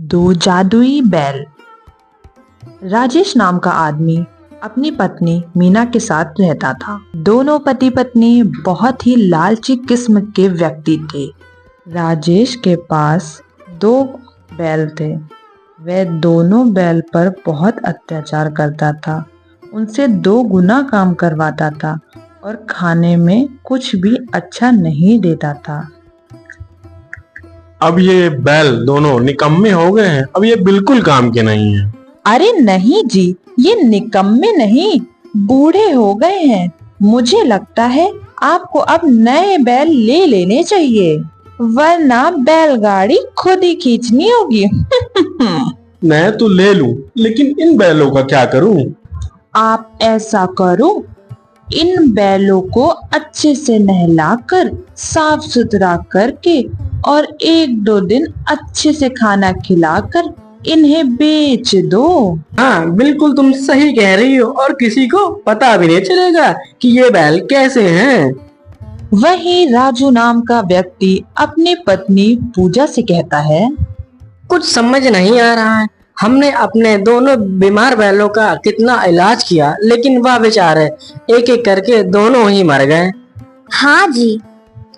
दो जादुई बैल। राजेश नाम का आदमी अपनी पत्नी मीना के साथ रहता था। दोनों पति पत्नी बहुत ही लालची किस्म के व्यक्ति थे। राजेश के पास दो बैल थे। वह दोनों बैल पर बहुत अत्याचार करता था, उनसे 2 गुना काम करवाता था और खाने में कुछ भी अच्छा नहीं देता था। अब ये बैल दोनों निकम्मे हो गए हैं, अब ये बिल्कुल काम के नहीं है। अरे नहीं जी, ये निकम्मे नहीं, बूढ़े हो गए हैं। मुझे लगता है आपको अब नए बैल ले लेने चाहिए, वरना बैलगाड़ी खुद ही खींचनी होगी। मैं तो ले लूं, लेकिन इन बैलों का क्या करूं? आप ऐसा करो, इन बैलों को अच्छे से नहलाकर साफ सुथरा करके और 1-2 दिन अच्छे से खाना खिलाकर इन्हें बेच दो। हाँ बिल्कुल, तुम सही कह रही हो और किसी को पता भी नहीं चलेगा कि ये बैल कैसे हैं। वहीं राजू नाम का व्यक्ति अपनी पत्नी पूजा से कहता है, कुछ समझ नहीं आ रहा है। हमने अपने दोनों बीमार बैलों का कितना इलाज किया, लेकिन वह बेचारे एक एक करके दोनों ही मर गए। हाँ जी,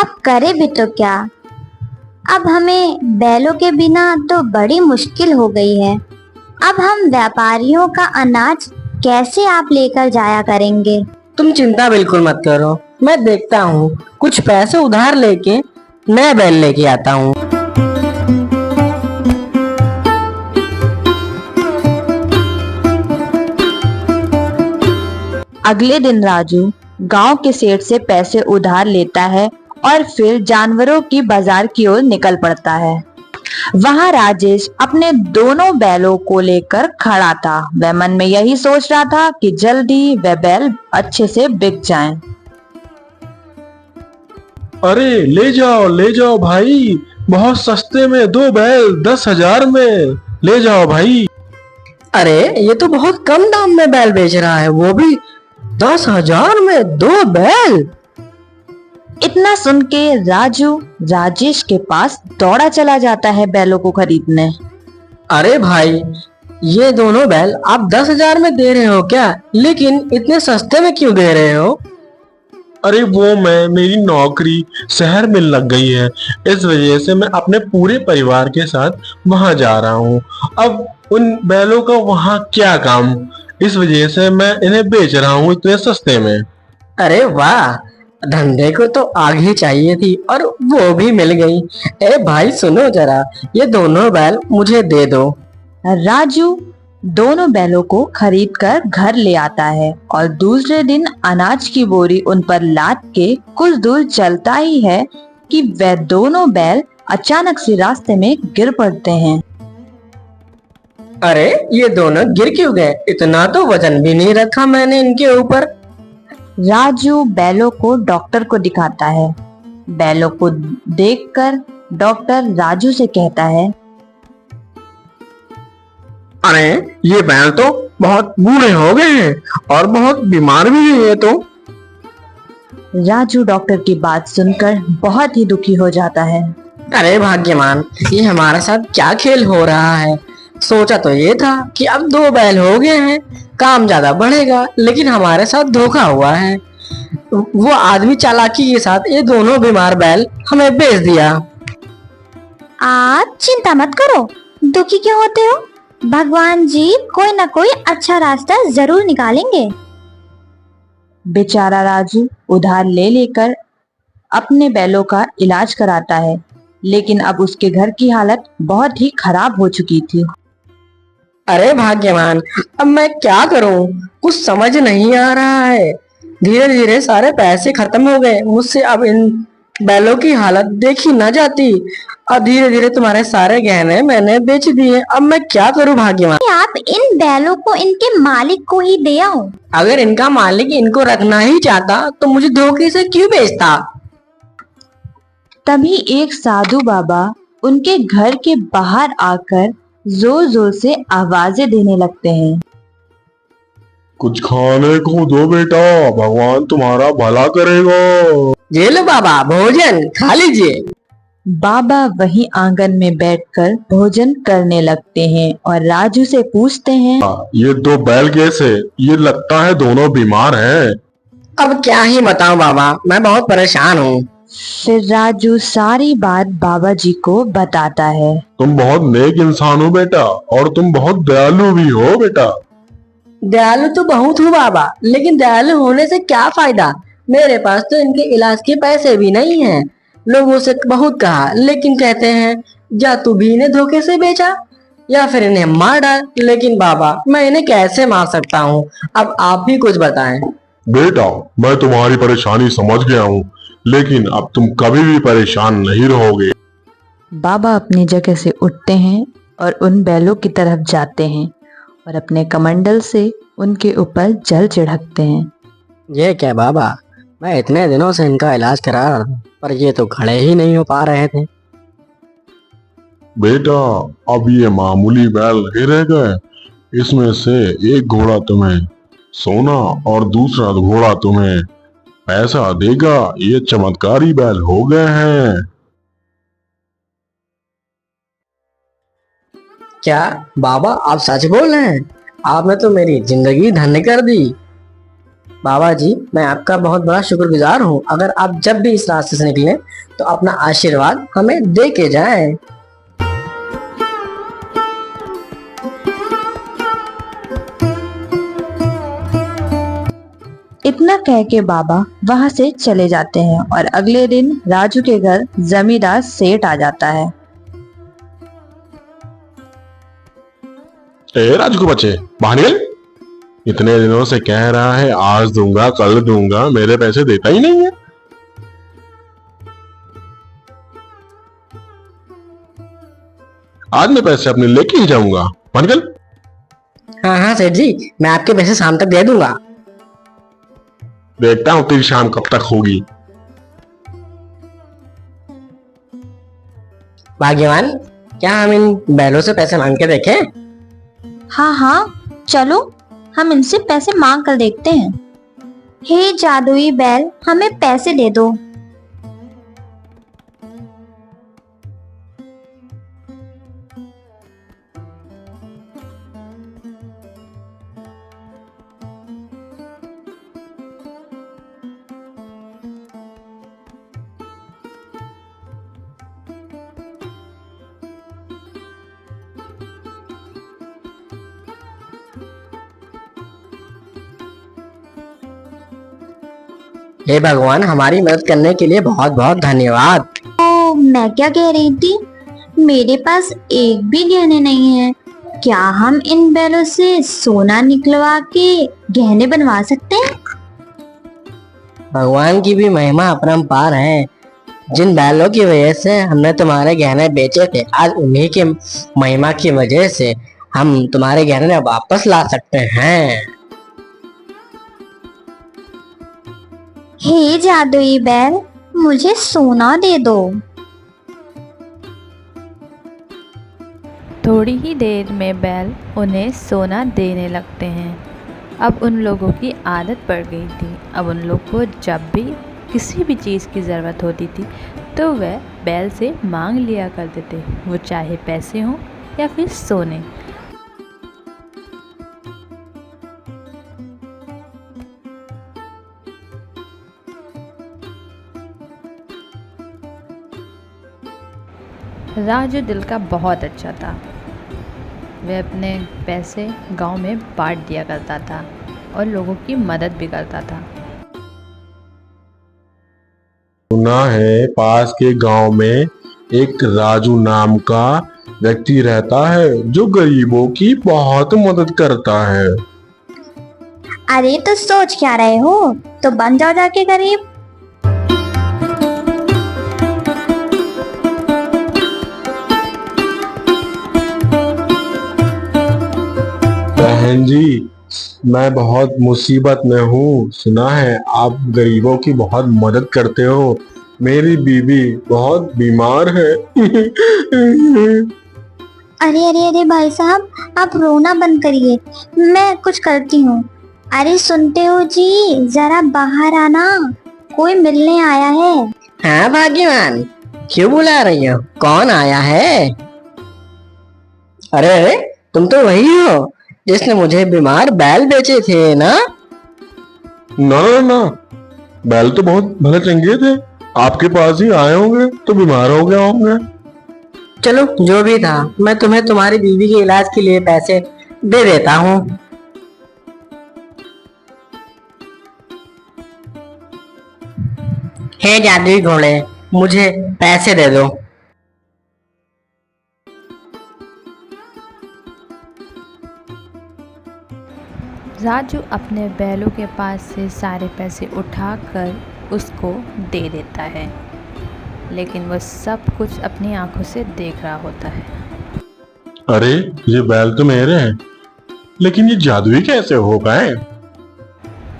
अब करे भी तो क्या। अब हमें बैलों के बिना तो बड़ी मुश्किल हो गई है। अब हम व्यापारियों का अनाज कैसे आप लेकर जाया करेंगे? तुम चिंता बिल्कुल मत करो, मैं देखता हूँ कुछ पैसे उधार लेके नए बैल लेके आता हूँ। अगले दिन राजू गांव के सेठ से पैसे उधार लेता है और फिर जानवरों की बाजार की ओर निकल पड़ता है। वहां राजेश अपने दोनों बैलों को लेकर खड़ा था। वह मन में यही सोच रहा था कि जल्दी वह बैल अच्छे से बिक जाएं। अरे ले जाओ भाई, बहुत सस्ते में 2 बैल 10,000 में ले जाओ भाई। अरे ये तो बहुत कम दाम में बैल बेच रहा है, वो भी 10,000 में 2 बैल। इतना सुन के राजू राजेश के पास दौड़ा चला जाता है बैलों को खरीदने। अरे भाई, ये दोनों बैल आप 10,000 में दे रहे हो क्या? लेकिन इतने सस्ते में क्यों दे रहे हो? अरे मेरी नौकरी शहर में लग गई है, इस वजह से मैं अपने पूरे परिवार के साथ वहां जा रहा हूँ। अब उन बैलों का वहां क्या काम, इस वजह से मैं इन्हें बेच रहा हूँ इतने सस्ते में। अरे वाह, धंधे को तो आग ही चाहिए थी और वो भी मिल गई। ए भाई सुनो जरा, ये दोनों बैल मुझे दे दो। राजू दोनों बैलों को खरीद कर घर ले आता है और दूसरे दिन अनाज की बोरी उन पर लाद के कुछ दूर चलता ही है कि वह दोनों बैल अचानक से रास्ते में गिर पड़ते हैं। अरे ये दोनों गिर क्यों गए? इतना तो वजन भी नहीं रखा मैंने इनके ऊपर। राजू बैलों को डॉक्टर को दिखाता है। बैलों को देखकर डॉक्टर राजू से कहता है, अरे ये बैल तो बहुत बूढ़े हो गए हैं और बहुत बीमार भी हैं ये तो। राजू डॉक्टर की बात सुनकर बहुत ही दुखी हो जाता है। अरे भाग्यवान, ये हमारे साथ क्या खेल हो रहा है? सोचा तो ये था कि अब 2 बैल हो गए हैं, काम ज्यादा बढ़ेगा, लेकिन हमारे साथ धोखा हुआ है। वो आदमी चालाकी के साथ ये दोनों बीमार बैल हमें बेच दिया। आप चिंता मत करो, दुखी क्यों होते हो? भगवान जी कोई ना कोई अच्छा रास्ता जरूर निकालेंगे। बेचारा राजू उधार ले लेकर अपने बैलों का इलाज कराता है, लेकिन अब उसके घर की हालत बहुत ही खराब हो चुकी थी। अरे भाग्यवान, अब मैं क्या करूं? कुछ समझ नहीं आ रहा है। धीरे धीरे सारे पैसे खत्म हो गए मुझसे, अब इन बैलों की हालत देखी न जाती और धीरे धीरे तुम्हारे सारे गहने मैंने बेच दिए। अब मैं क्या करूं भाग्यवान? आप इन बैलों को इनके मालिक को ही दे आओ। अगर इनका मालिक इनको रखना ही चाहता तो मुझे धोखे से क्यों बेचता? तभी एक साधु बाबा उनके घर के बाहर आकर जोर जोर से आवाजें देने लगते हैं। कुछ खाने को दो बेटा, भगवान तुम्हारा भला करेगा। ये लो बाबा, भोजन खा लीजिए। बाबा वहीं आंगन में बैठकर भोजन करने लगते हैं और राजू से पूछते हैं, ये दो बैल कैसे? ये लगता है दोनों बीमार हैं। अब क्या ही बताऊं बाबा, मैं बहुत परेशान हूँ। फिर राजू सारी बात बाबा जी को बताता है। तुम बहुत नेक इंसान हो बेटा, और तुम बहुत दयालु भी हो बेटा। दयालु तो बहुत हूँ बाबा, लेकिन दयालु होने से क्या फायदा? मेरे पास तो इनके इलाज के पैसे भी नहीं हैं। लोगों से बहुत कहा, लेकिन कहते हैं या तू भी इन्हें धोखे से बेचा या फिर इन्हें मार डाल। लेकिन बाबा, मैं इन्हें कैसे मार सकता हूँ? अब आप भी कुछ बताएं। बेटा, मैं तुम्हारी परेशानी समझ गया हूँ, लेकिन अब तुम कभी भी परेशान नहीं रहोगे। बाबा अपनी जगह से उठते हैं और उन बैलों की तरफ जाते हैं और अपने कमंडल से उनके ऊपर जल छिड़कते हैं। ये क्या बाबा, मैं इतने दिनों से इनका इलाज करा रहा था, पर ये तो खड़े ही नहीं हो पा रहे थे। बेटा, अब ये मामूली बैल नहीं रह गए। इसमें से एक घोड़ा तुम्हें सोना और दूसरा घोड़ा तुम्हें पैसा देगा। ये चमत्कारी बैल हो गए हैं। क्या बाबा, आप सच बोल रहे हैं? आपने तो मेरी जिंदगी धन्य कर दी। बाबा जी, मैं आपका बहुत बड़ा शुक्रगुजार हूँ। अगर आप जब भी इस रास्ते से निकलें तो अपना आशीर्वाद हमें दे के जाएं। इतना कह के बाबा वहां से चले जाते हैं और अगले दिन राजू के घर जमींदार सेठ आ जाता है। ए राजू के बच्चे, बाहर निकल। इतने दिनों से कह रहा है आज दूंगा कल दूंगा, मेरे पैसे देता ही नहीं है। आज मैं पैसे अपने लेके ही जाऊंगा। बाहर निकल। हाँ हाँ सेठ जी, मैं आपके पैसे शाम तक दे दूंगा। देखता हूँ तेरी शाम कब तक होगी। भाग्यवान, क्या हम इन बैलों से पैसे मांग के देखें? हाँ हाँ, चलो हम इनसे पैसे मांग कर देखते हैं। हे जादुई बैल, हमें पैसे दे दो। हे भगवान, हमारी मदद करने के लिए बहुत बहुत धन्यवाद। तो मैं क्या कह रही थी, मेरे पास एक भी गहने नहीं है। क्या हम इन बैलों से सोना निकलवा के गहने बनवा सकते हैं? भगवान की भी महिमा अपरंपार है। जिन बैलों की वजह से हमने तुम्हारे गहने बेचे थे, आज उन्हीं के महिमा की वजह से हम तुम्हारे गहने वापस ला सकते हैं। हे जादुई बैल, मुझे सोना दे दो। थोड़ी ही देर में बैल उन्हें सोना देने लगते हैं। अब उन लोगों की आदत पड़ गई थी। अब उन लोग को जब भी किसी भी चीज़ की ज़रूरत होती थी तो वह बैल से मांग लिया करते थे, वो चाहे पैसे हों या फिर सोने। राजू दिल का बहुत अच्छा था। वह अपने पैसे गांव में बांट दिया करता था और लोगों की मदद भी करता था। सुना है पास के गांव में एक राजू नाम का व्यक्ति रहता है जो गरीबों की बहुत मदद करता है। अरे तो सोच क्या रहे हो, तो बन जाओ जाके गरीब। बहन जी, मैं बहुत मुसीबत में हूँ। सुना है आप गरीबों की बहुत मदद करते हो। मेरी बीवी बहुत बीमार है। अरे अरे अरे भाई साहब, आप रोना बंद करिए, मैं कुछ करती हूँ। अरे सुनते हो जी, जरा बाहर आना, कोई मिलने आया है। हाँ भाग्यवान, क्यों बुला रही हो? कौन आया है? अरे अरे, तुम तो वही हो जिसने मुझे बीमार बैल बेचे थे ना? ना ना ना, बैल तो बहुत भले चंगे थे, आपके पास ही आए होंगे तो बीमार हो गए होंगे। चलो जो भी था, मैं तुम्हें तुम्हारी बीवी के इलाज के लिए पैसे दे देता हूँ। हे जादुई घोड़े, मुझे पैसे दे दो। राजू अपने बैलों के पास से सारे पैसे उठाकर उसको दे देता है, लेकिन वह सब कुछ अपनी आंखों से देख रहा होता है। अरे ये बैल तो मेरे हैं, लेकिन ये जादुई कैसे हो गए?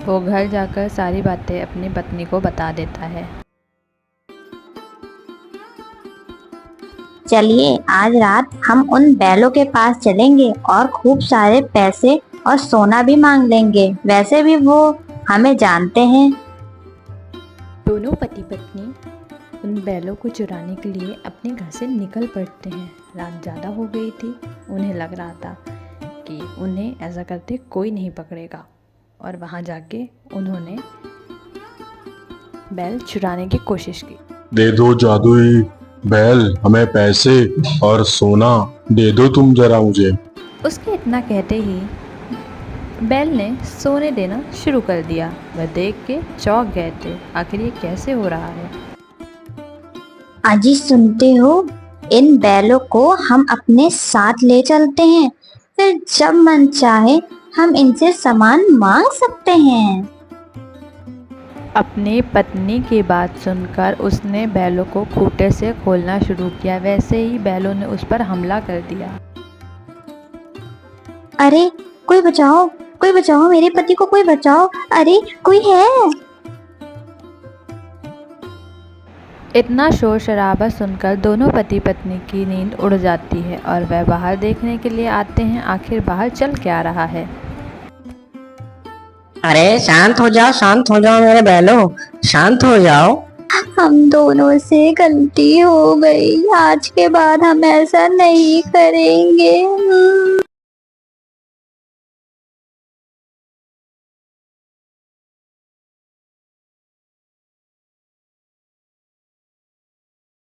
वो घर जाकर सारी बातें अपनी पत्नी को बता देता है। चलिए आज रात हम उन बैलों के पास चलेंगे और खूब सारे पैसे और सोना भी मांग लेंगे। वैसे भी वो हमें जानते हैं। दोनों पति पत्नी उन बैलों को चुराने के लिए अपने घर से निकल पड़ते हैं। रात ज़्यादा हो गई थी, उन्हें लग रहा था कि उन्हें ऐसा करते कोई नहीं पकड़ेगा, और वहाँ जाके उन्होंने बैल चुराने की कोशिश की। दे दो जादुई बैल, हमें पैसे और सोना दे दो तुम जरा मुझे। उसके इतना कहते ही बैल ने सोने देना शुरू कर दिया। वह देख के चौंक गए थे, आखिर ये कैसे हो रहा है। अजी सुनते हो, इन बैलों को हम अपने साथ ले चलते हैं, फिर जब मन चाहे हम इनसे सामान मांग सकते हैं। अपनी पत्नी की बात सुनकर उसने बैलों को खूंटे से खोलना शुरू किया। वैसे ही बैलों ने उस पर हमला कर दिया। अरे कोई बचाओ, कोई बचाओ, मेरे पति को कोई बचाओ, अरे कोई है। इतना शोर शराबा सुनकर दोनों पति पत्नी की नींद उड़ जाती है और वह बाहर देखने के लिए आते हैं आखिर बाहर चल क्या रहा है। अरे शांत हो जाओ मेरे बैलों, शांत हो जाओ। हम दोनों से गलती हो गई, आज के बाद हम ऐसा नहीं करेंगे।